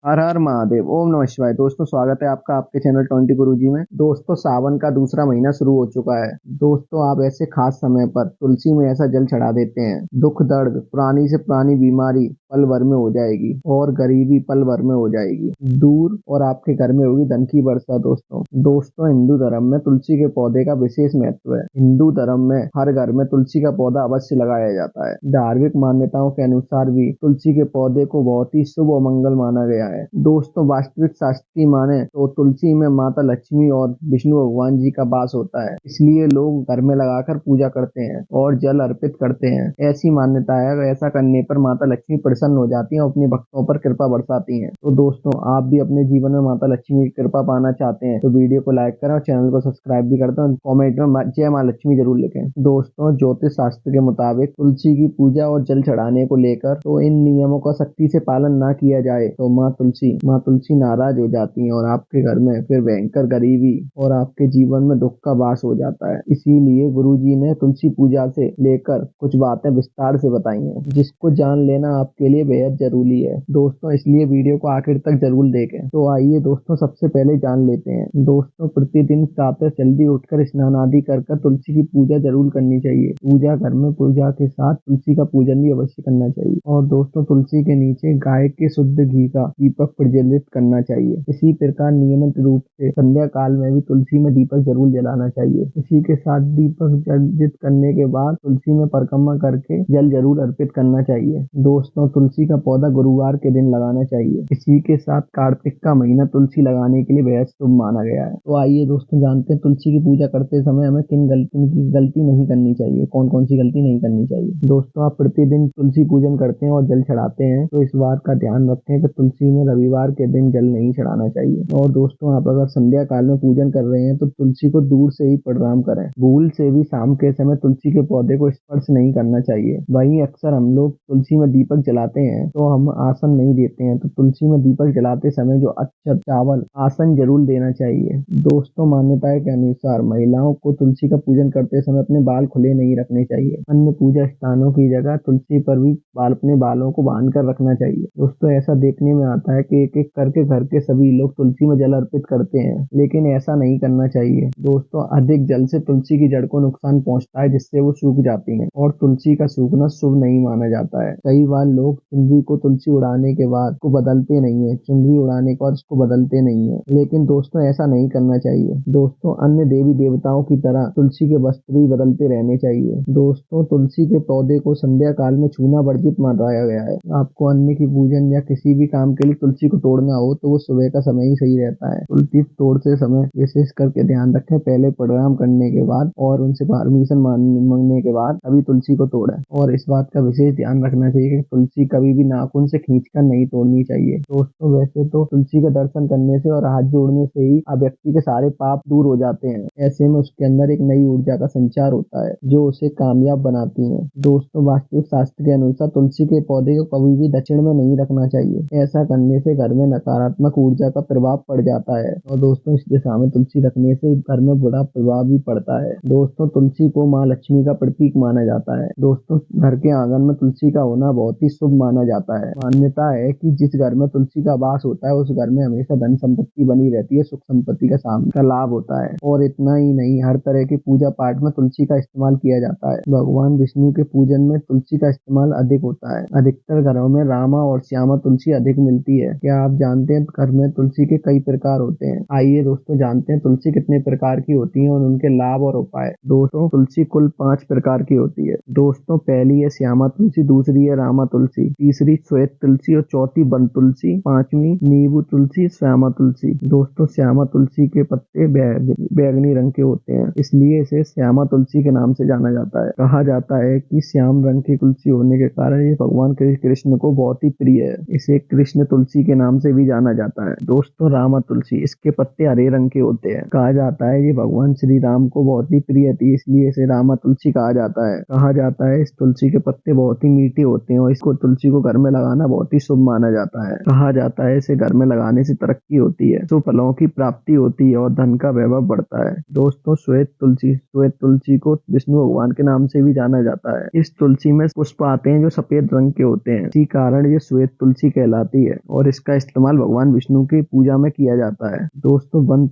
हर हर महादेव। ओम नमः शिवाय। दोस्तों स्वागत है आपका आपके चैनल 20 गुरुजी में। दोस्तों सावन का दूसरा महीना शुरू हो चुका है। दोस्तों आप ऐसे खास समय पर तुलसी में ऐसा जल चढ़ा देते हैं, दुख दर्द पुरानी से पुरानी बीमारी पल भर में हो जाएगी और गरीबी पल भर में हो जाएगी दूर, और आपके घर में होगी धन की वर्षा। दोस्तों हिंदू धर्म में तुलसी के पौधे का विशेष महत्व है। हिंदू धर्म में हर घर में तुलसी का पौधा अवश्य लगाया जाता है। धार्मिक मान्यताओं के अनुसार भी तुलसी के पौधे को बहुत ही शुभ और मंगल माना गया है। दोस्तों वास्तविक शास्त्र की माने तो तुलसी में माता लक्ष्मी और विष्णु भगवान जी का वास होता है, इसलिए लोग घर में लगाकर पूजा करते हैं और जल अर्पित करते हैं। ऐसी मान्यता है, ऐसा करने पर माता लक्ष्मी प्रसन्न हो जाती हैं और अपने भक्तों पर कृपा बरसाती हैं। तो दोस्तों आप भी अपने जीवन में माता लक्ष्मी की कृपा पाना चाहते हैं तो वीडियो को लाइक करें और चैनल को सब्सक्राइब भी कर दें। कॉमेंट में जय माँ लक्ष्मी जरूर लिखें। दोस्तों ज्योतिष शास्त्र के मुताबिक तुलसी की पूजा और जल चढ़ाने को लेकर तो इन नियमों का सख्ती से पालन ना किया जाए तो माँ तुलसी नाराज हो जाती हैं और आपके घर में फिर भयंकर गरीबी और आपके जीवन में दुख का वास हो जाता है। इसीलिए गुरुजी ने तुलसी पूजा से लेकर कुछ बातें विस्तार से बताई हैं, जिसको जान लेना आपके लिए बेहद जरूरी है। दोस्तों इसलिए वीडियो को आखिर तक जरूर देखें। तो आइए दोस्तों सबसे पहले जान लेते हैं। दोस्तों प्रतिदिन प्रातः जल्दी उठकर स्नान आदि कर तुलसी की पूजा जरूर करनी चाहिए। पूजा घर में पूजा के साथ तुलसी का पूजन भी अवश्य करना चाहिए। और दोस्तों तुलसी के नीचे गाय के शुद्ध घी का दीपक प्रज्वलित करना चाहिए। इसी प्रकार नियमित रूप से संध्या काल में भी तुलसी में दीपक जरूर जलाना चाहिए। इसी के साथ दीपक जलित करने के बाद तुलसी में परिक्रमा करके जल जरूर अर्पित करना चाहिए। दोस्तों तुलसी का पौधा गुरुवार के दिन लगाना चाहिए। इसी के साथ कार्तिक का महीना तुलसी लगाने के लिए बेहद शुभ माना गया है। तो आइए दोस्तों जानते हैं तुलसी की पूजा करते समय हमें किन गलती नहीं करनी चाहिए, कौन कौन सी गलती नहीं करनी चाहिए। दोस्तों आप प्रतिदिन तुलसी पूजन करते हैं और जल चढ़ाते हैं तो इस बात का ध्यान रखें कि तुलसी में रविवार के दिन जल नहीं चढ़ाना चाहिए। और दोस्तों आप अगर संध्या काल में पूजन कर रहे हैं तो तुलसी को दूर से ही प्रणाम करें। भूल से भी शाम के समय तुलसी के पौधे को स्पर्श नहीं करना चाहिए। वहीं अक्सर हम लोग तुलसी में दीपक जलाते हैं तो हम आसन नहीं देते हैं, तो तुलसी में दीपक जलाते समय जो अक्षत चावल आसन जरूर देना चाहिए। दोस्तों मान्यताएं के अनुसार महिलाओं को तुलसी का पूजन करते समय अपने बाल खुले नहीं रखने चाहिए। अन्य पूजा स्थानों की जगह तुलसी पर भी अपने बालों को बांध कर रखना चाहिए। दोस्तों ऐसा देखने में आता है कि एक एक करके घर के सभी लोग तुलसी में जल अर्पित करते हैं, लेकिन ऐसा नहीं करना चाहिए। दोस्तों अधिक जल से तुलसी की जड़ को नुकसान पहुंचता है, जिससे वो सूख जाती है और तुलसी का सूखना शुभ नहीं माना जाता है। कई बार लोग चुनरी को तुलसी उड़ाने के बाद को बदलते नहीं है, चुनरी उड़ाने के बाद उसको बदलते नहीं है, लेकिन दोस्तों ऐसा नहीं करना चाहिए। दोस्तों अन्य देवी देवताओं की तरह तुलसी के वस्त्र भी बदलते रहने चाहिए। दोस्तों तुलसी के पौधे को संध्या काल में छूना वर्जित माना गया है। आपको अन्य की पूजन या किसी भी काम के लिए तुलसी को तोड़ना हो तो वो सुबह का समय ही सही रहता है। तुलसी तोड़ते समय विशेष करके ध्यान रखें, पहले प्रणाम करने के बाद और उनसे परमिशन मांगने के बाद अभी तुलसी को तोड़ें। और इस बात का विशेष ध्यान रखना चाहिए कि तुलसी कभी भी नाखून से खींचकर नहीं तोड़नी चाहिए। दोस्तों वैसे तो तुलसी का दर्शन करने से और हाथ जोड़ने से ही व्यक्ति के सारे पाप दूर हो जाते हैं। ऐसे में उसके अंदर एक नई ऊर्जा का संचार होता है जो उसे कामयाब बनाती है। दोस्तों वास्तविक शास्त्र के अनुसार तुलसी के पौधे को कभी भी दक्षिण में नहीं रखना चाहिए। ऐसा करने से घर में नकारात्मक ऊर्जा का प्रभाव पड़ जाता है और दोस्तों इस दिशा में तुलसी रखने से घर में बुरा प्रभाव भी पड़ता है। दोस्तों तुलसी को माँ लक्ष्मी का प्रतीक माना जाता है। दोस्तों घर के आंगन में तुलसी का होना बहुत ही शुभ माना जाता है। मान्यता है कि जिस घर में तुलसी का वास होता है उस घर में हमेशा धन संपत्ति बनी रहती है, सुख संपत्ति का लाभ होता है। और इतना ही नहीं, हर तरह की पूजा पाठ में तुलसी का इस्तेमाल किया जाता है। भगवान विष्णु के पूजन में तुलसी का इस्तेमाल अधिक होता है। अधिकतर घरों में रामा और श्यामा तुलसी अधिक मिलती है। क्या आप जानते हैं घर में तुलसी के कई प्रकार होते हैं? आइए दोस्तों जानते हैं तुलसी कितने प्रकार की होती है और उनके लाभ और उपाय। दोस्तों तुलसी कुल 5 प्रकार की होती है। दोस्तों पहली है श्यामा तुलसी, दूसरी है रामा तुलसी, तीसरी श्वेत तुलसी और चौथी वन तुलसी, पांचवी नींबू तुलसी, श्यामा तुलसी। दोस्तों श्यामा तुलसी के पत्ते बैंगनी रंग के होते हैं, इसलिए इसे श्यामा तुलसी के नाम से जाना जाता है। कहा जाता है कि श्याम रंग की तुलसी होने के कारण ये भगवान कृष्ण को बहुत ही प्रिय है। इसे कृष्ण तुलसी के नाम से भी जाना जाता है। दोस्तों रामा तुलसी, इसके पत्ते हरे रंग के होते हैं। कहा जाता है ये भगवान श्री राम को बहुत ही प्रिय थी, इसलिए इसे रामा तुलसी कहा जाता है। कहा जाता है इस तुलसी के पत्ते बहुत ही मीठे होते हैं और इसको तुलसी को घर में लगाना बहुत ही शुभ माना जाता है। कहा जाता है इसे घर में लगाने से तरक्की होती है, शुभ फलों की प्राप्ति होती है और धन का वैभव बढ़ता है। दोस्तों श्वेत तुलसी को विष्णु भगवान के नाम से भी जाना जाता है। इस तुलसी में पुष्प आते हैं जो सफेद रंग के होते हैं, इसी कारण ये श्वेत तुलसी कहलाती है। और इसका इस्तेमाल भगवान विष्णु की पूजा में किया जाता है। दोस्तों वन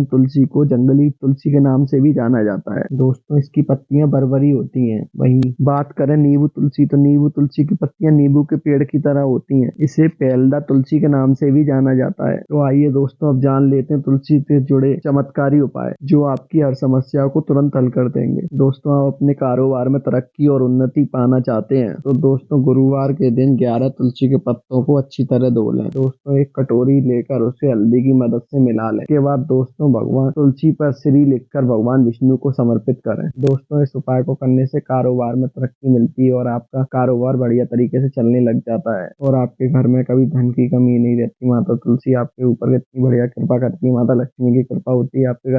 तुलसी को जंगली तुलसी के नाम से भी जाना जाता है। दोस्तों इसकी पत्तियां बरबरी होती हैं। वहीं बात करें नींबू तुलसी, तो नींबू तुलसी की पत्तियां नींबू के पेड़ की तरह होती हैं। इसे पेलदा तुलसी के नाम से भी जाना जाता है। तो आइए दोस्तों अब जान लेते हैं तुलसी से जुड़े चमत्कारी उपाय जो आपकी हर समस्या को तुरंत हल कर देंगे। दोस्तों आप अपने कारोबार में तरक्की और उन्नति पाना चाहते हैं तो दोस्तों गुरुवार के दिन 11 तुलसी के पत्तों को अच्छी तरह धो लें। दोस्तों एक कटोरी लेकर उसे हल्दी की मदद से मिला लें। के बाद दोस्तों भगवान तुलसी पर श्री लिखकर भगवान विष्णु को समर्पित करें। दोस्तों इस उपाय को करने से कारोबार में तरक्की मिलती है और आपका कारोबार बढ़िया तरीके से चलने लग जाता है और आपके घर में कभी धन की कमी नहीं रहती। माता तुलसी आपके ऊपर कितनी बढ़िया कृपा करती है। माता लक्ष्मी की कृपा होती है आपके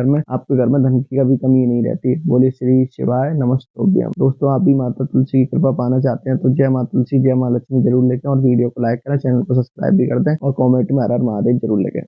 घर में धन की कभी कमी नहीं रहती। बोले श्री शिवाय नमस्तुभ्यम। दोस्तों आप भी माता तुलसी की कृपा पाना चाहते हैं तो जय माता तुलसी जय मां लक्ष्मी जरूर लिखें और वीडियो को लाइक करें, चैनल को सब्सक्राइब भी कर दें और कमेंट में हर हर महादेव जरूर लिखें।